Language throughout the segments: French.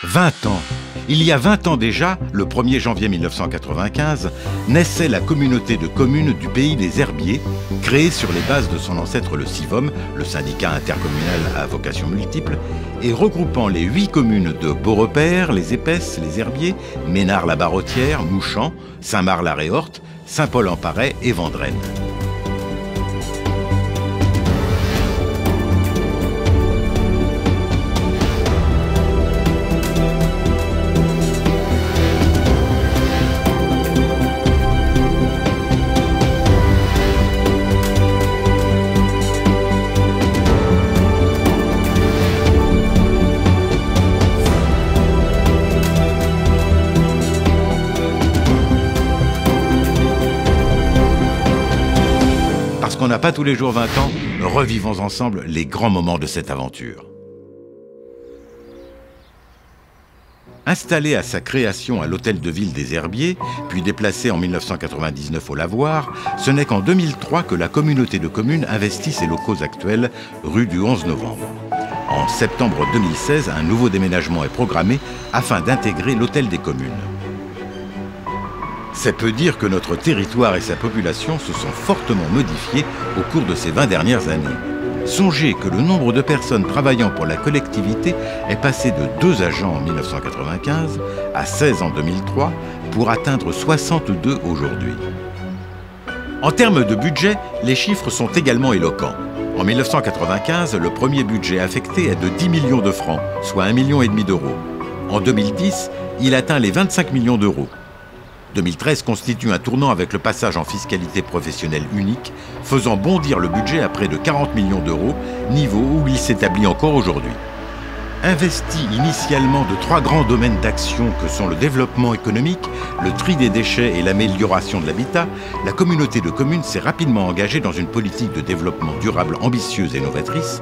20 ans. Il y a 20 ans déjà, le 1er janvier 1995, naissait la communauté de communes du pays des Herbiers, créée sur les bases de son ancêtre le CIVOM, le syndicat intercommunal à vocation multiple, et regroupant les 8 communes de Beaurepaire, les Épaisses, les Herbiers, Ménard-la-Barrotière, Mouchamps, Saint-Marc-la-Réorte, Saint-Paul-en-Paray et Vendrennes. Parce qu'on n'a pas tous les jours 20 ans, revivons ensemble les grands moments de cette aventure. Installé à sa création à l'hôtel de ville des Herbiers, puis déplacé en 1999 au Lavoir, ce n'est qu'en 2003 que la communauté de communes investit ses locaux actuels, rue du 11 novembre. En septembre 2016, un nouveau déménagement est programmé afin d'intégrer l'hôtel des communes. C'est peu dire que notre territoire et sa population se sont fortement modifiés au cours de ces 20 dernières années. Songez que le nombre de personnes travaillant pour la collectivité est passé de 2 agents en 1995 à 16 en 2003 pour atteindre 62 aujourd'hui. En termes de budget, les chiffres sont également éloquents. En 1995, le premier budget affecté est de 10 millions de francs, soit 1,5 million d'euros. En 2010, il atteint les 25 millions d'euros. 2013 constitue un tournant avec le passage en fiscalité professionnelle unique, faisant bondir le budget à près de 40 millions d'euros, niveau où il s'établit encore aujourd'hui. Investi initialement de 3 grands domaines d'action que sont le développement économique, le tri des déchets et l'amélioration de l'habitat, la communauté de communes s'est rapidement engagée dans une politique de développement durable ambitieuse et novatrice,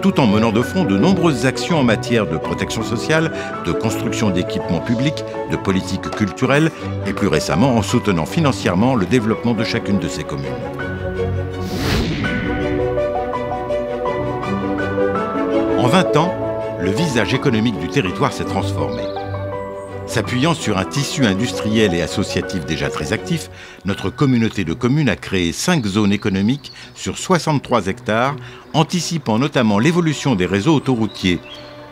tout en menant de front de nombreuses actions en matière de protection sociale, de construction d'équipements publics, de politique culturelle et plus récemment en soutenant financièrement le développement de chacune de ces communes. En 20 ans, le visage économique du territoire s'est transformé. S'appuyant sur un tissu industriel et associatif déjà très actif, notre communauté de communes a créé 5 zones économiques sur 63 hectares, anticipant notamment l'évolution des réseaux autoroutiers,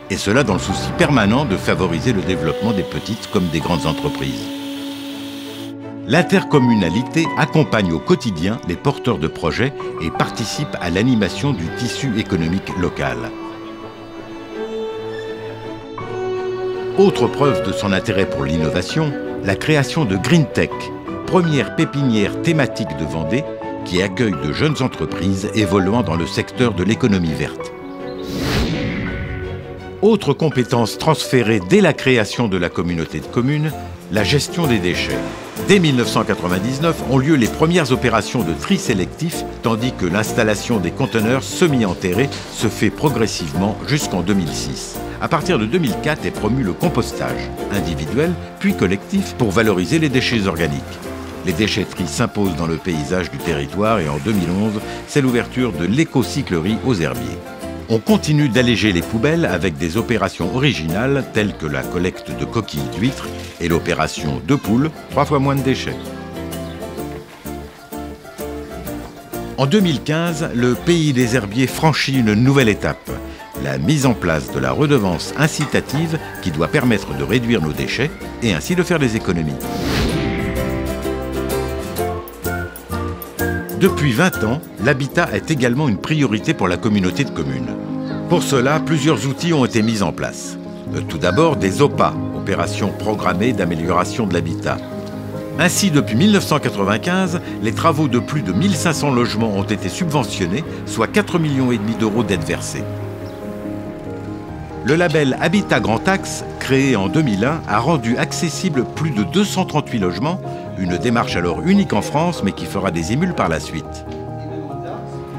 et cela dans le souci permanent de favoriser le développement des petites comme des grandes entreprises. L'intercommunalité accompagne au quotidien les porteurs de projets et participe à l'animation du tissu économique local. Autre preuve de son intérêt pour l'innovation, la création de GreenTech, première pépinière thématique de Vendée qui accueille de jeunes entreprises évoluant dans le secteur de l'économie verte. Autre compétence transférée dès la création de la communauté de communes, la gestion des déchets. Dès 1999 ont lieu les premières opérations de tri sélectif, tandis que l'installation des conteneurs semi-enterrés se fait progressivement jusqu'en 2006. À partir de 2004 est promu le compostage, individuel puis collectif, pour valoriser les déchets organiques. Les déchetteries s'imposent dans le paysage du territoire et en 2011, c'est l'ouverture de l'écocyclerie aux Herbiers. On continue d'alléger les poubelles avec des opérations originales telles que la collecte de coquilles d'huîtres et l'opération 2 poules, 3 fois moins de déchets. En 2015, le pays des Herbiers franchit une nouvelle étape, la mise en place de la redevance incitative qui doit permettre de réduire nos déchets et ainsi de faire des économies. Depuis 20 ans, l'habitat est également une priorité pour la communauté de communes. Pour cela, plusieurs outils ont été mis en place. Tout d'abord, des OPA, opérations programmées d'amélioration de l'habitat. Ainsi, depuis 1995, les travaux de plus de 1500 logements ont été subventionnés, soit 4,5 millions d'euros d'aides versées. Le label Habitat Grand Axe, créé en 2001, a rendu accessible plus de 238 logements, une démarche alors unique en France, mais qui fera des émules par la suite.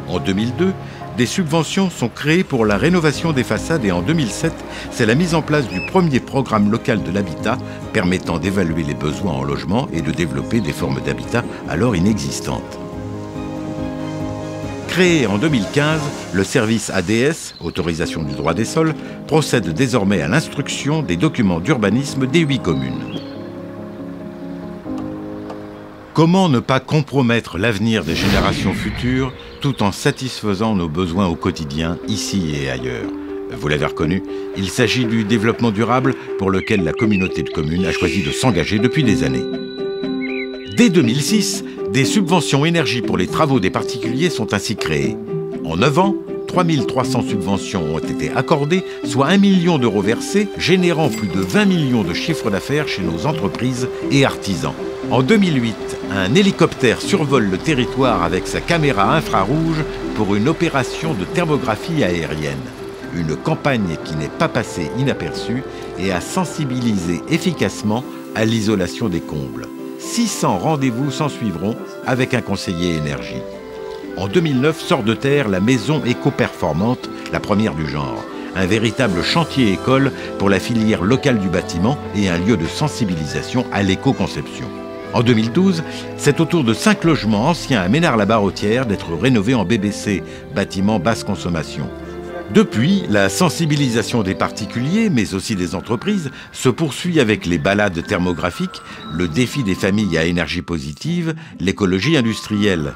En 2002, des subventions sont créées pour la rénovation des façades et en 2007, c'est la mise en place du premier programme local de l'habitat permettant d'évaluer les besoins en logement et de développer des formes d'habitat alors inexistantes. Créé en 2015, le service ADS, autorisation du droit des sols, procède désormais à l'instruction des documents d'urbanisme des 8 communes. Comment ne pas compromettre l'avenir des générations futures tout en satisfaisant nos besoins au quotidien, ici et ailleurs? Vous l'avez reconnu, il s'agit du développement durable pour lequel la communauté de communes a choisi de s'engager depuis des années. Dès 2006, des subventions énergie pour les travaux des particuliers sont ainsi créées. En 9 ans, 3300 subventions ont été accordées, soit 1 million d'euros versés, générant plus de 20 millions de chiffres d'affaires chez nos entreprises et artisans. En 2008, un hélicoptère survole le territoire avec sa caméra infrarouge pour une opération de thermographie aérienne. Une campagne qui n'est pas passée inaperçue et a sensibilisé efficacement à l'isolation des combles. 600 rendez-vous s'en suivront avec un conseiller énergie. En 2009 sort de terre la maison éco-performante, la première du genre. Un véritable chantier-école pour la filière locale du bâtiment et un lieu de sensibilisation à l'éco-conception. En 2012, c'est au tour de 5 logements anciens à Ménard-la-Barrotière d'être rénovés en BBC, bâtiment basse consommation. Depuis, la sensibilisation des particuliers, mais aussi des entreprises, se poursuit avec les balades thermographiques, le défi des familles à énergie positive, l'écologie industrielle.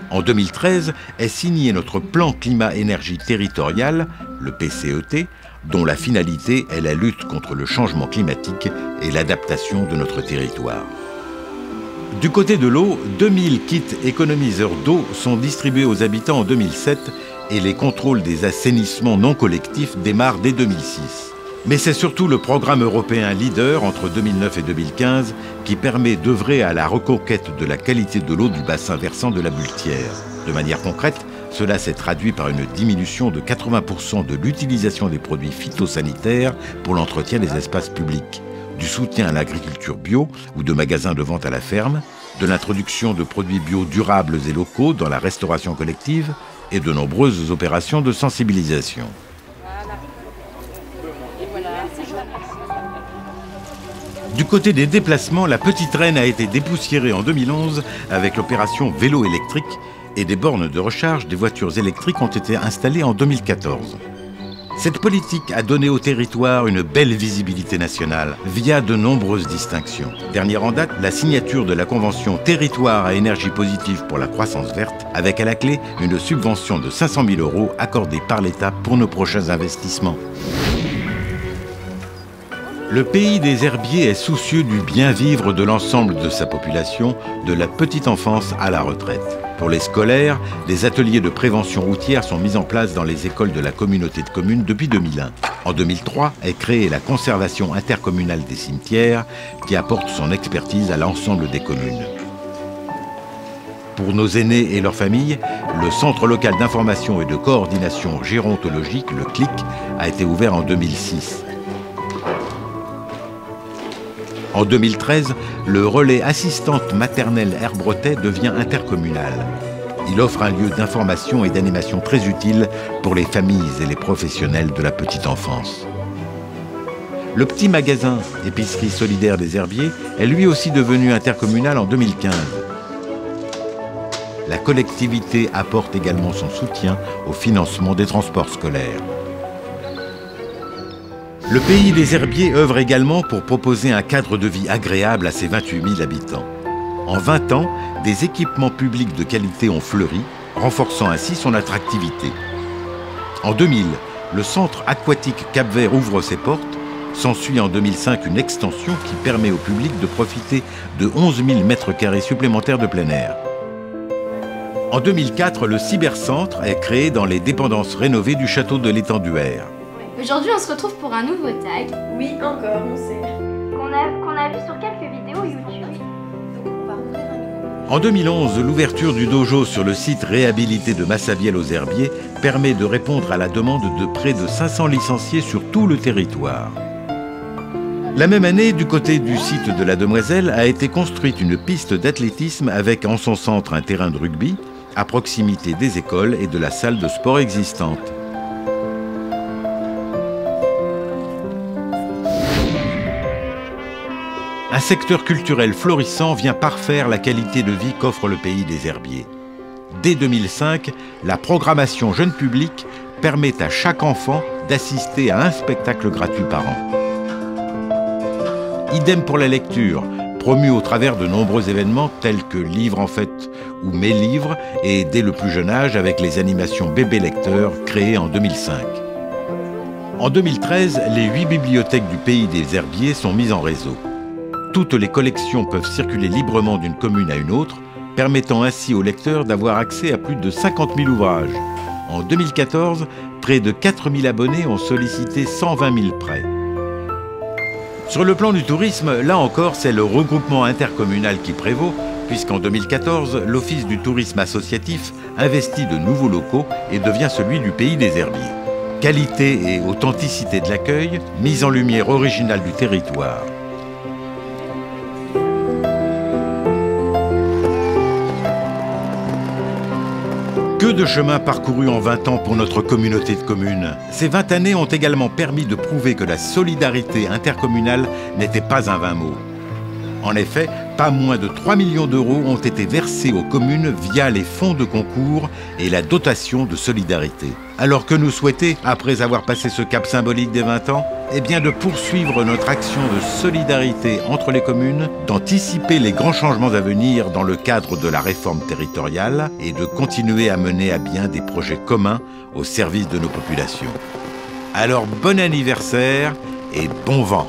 En 2013 est signé notre plan climat-énergie territorial, le PCET, dont la finalité est la lutte contre le changement climatique et l'adaptation de notre territoire. Du côté de l'eau, 2000 kits économiseurs d'eau sont distribués aux habitants en 2007 et les contrôles des assainissements non collectifs démarrent dès 2006. Mais c'est surtout le programme européen Leader entre 2009 et 2015 qui permet d'œuvrer à la reconquête de la qualité de l'eau du bassin versant de la Buletière. De manière concrète, cela s'est traduit par une diminution de 80% de l'utilisation des produits phytosanitaires pour l'entretien des espaces publics, du soutien à l'agriculture bio ou de magasins de vente à la ferme, de l'introduction de produits bio durables et locaux dans la restauration collective et de nombreuses opérations de sensibilisation. Du côté des déplacements, la Petite Reine a été dépoussiérée en 2011 avec l'opération Vélo électrique et des bornes de recharge des voitures électriques ont été installées en 2014. Cette politique a donné au territoire une belle visibilité nationale via de nombreuses distinctions. Dernière en date, la signature de la convention Territoire à énergie positive pour la croissance verte, avec à la clé une subvention de 500 000 € accordée par l'État pour nos prochains investissements. Le pays des herbiers est soucieux du bien-vivre de l'ensemble de sa population, de la petite enfance à la retraite. Pour les scolaires, des ateliers de prévention routière sont mis en place dans les écoles de la communauté de communes depuis 2001. En 2003 est créée la conservation intercommunale des cimetières qui apporte son expertise à l'ensemble des communes. Pour nos aînés et leurs familles, le Centre local d'information et de coordination gérontologique, le CLIC, a été ouvert en 2006. En 2013, le relais assistante maternelle Herbretet devient intercommunal. Il offre un lieu d'information et d'animation très utile pour les familles et les professionnels de la petite enfance. Le petit magasin Épicerie solidaire des Herbiers est lui aussi devenu intercommunal en 2015. La collectivité apporte également son soutien au financement des transports scolaires. Le pays des Herbiers œuvre également pour proposer un cadre de vie agréable à ses 28 000 habitants. En 20 ans, des équipements publics de qualité ont fleuri, renforçant ainsi son attractivité. En 2000, le centre aquatique Cap-Vert ouvre ses portes. S'ensuit en 2005 une extension qui permet au public de profiter de 11 000 m² supplémentaires de plein air. En 2004, le cybercentre est créé dans les dépendances rénovées du château de l'Étenduère. Aujourd'hui, on se retrouve pour un nouveau tag. Oui, encore, on sait. Qu'on a vu sur quelques vidéos YouTube. Donc, on va ouvrir un nouveau. En 2011, l'ouverture du dojo sur le site réhabilité de Massabielle aux Herbiers permet de répondre à la demande de près de 500 licenciés sur tout le territoire. La même année, du côté du site de la Demoiselle, a été construite une piste d'athlétisme avec en son centre un terrain de rugby, à proximité des écoles et de la salle de sport existante. Un secteur culturel florissant vient parfaire la qualité de vie qu'offre le pays des Herbiers. Dès 2005, la programmation jeune public permet à chaque enfant d'assister à un spectacle gratuit par an. Idem pour la lecture, promue au travers de nombreux événements tels que Livres en fête ou Mes livres, et dès le plus jeune âge avec les animations Bébé lecteur créées en 2005. En 2013, les 8 bibliothèques du pays des herbiers sont mises en réseau. Toutes les collections peuvent circuler librement d'une commune à une autre, permettant ainsi aux lecteurs d'avoir accès à plus de 50 000 ouvrages. En 2014, près de 4 000 abonnés ont sollicité 120 000 prêts. Sur le plan du tourisme, là encore, c'est le regroupement intercommunal qui prévaut, puisqu'en 2014, l'Office du tourisme associatif investit de nouveaux locaux et devient celui du pays des herbiers. Qualité et authenticité de l'accueil, mise en lumière originale du territoire. Que de chemin parcouru en 20 ans pour notre communauté de communes. Ces 20 années ont également permis de prouver que la solidarité intercommunale n'était pas un vain mot. En effet, pas moins de 3 millions d'euros ont été versés aux communes via les fonds de concours et la dotation de solidarité. Alors que nous souhaiter, après avoir passé ce cap symbolique des 20 ans, eh bien de poursuivre notre action de solidarité entre les communes, d'anticiper les grands changements à venir dans le cadre de la réforme territoriale et de continuer à mener à bien des projets communs au service de nos populations. Alors bon anniversaire et bon vent!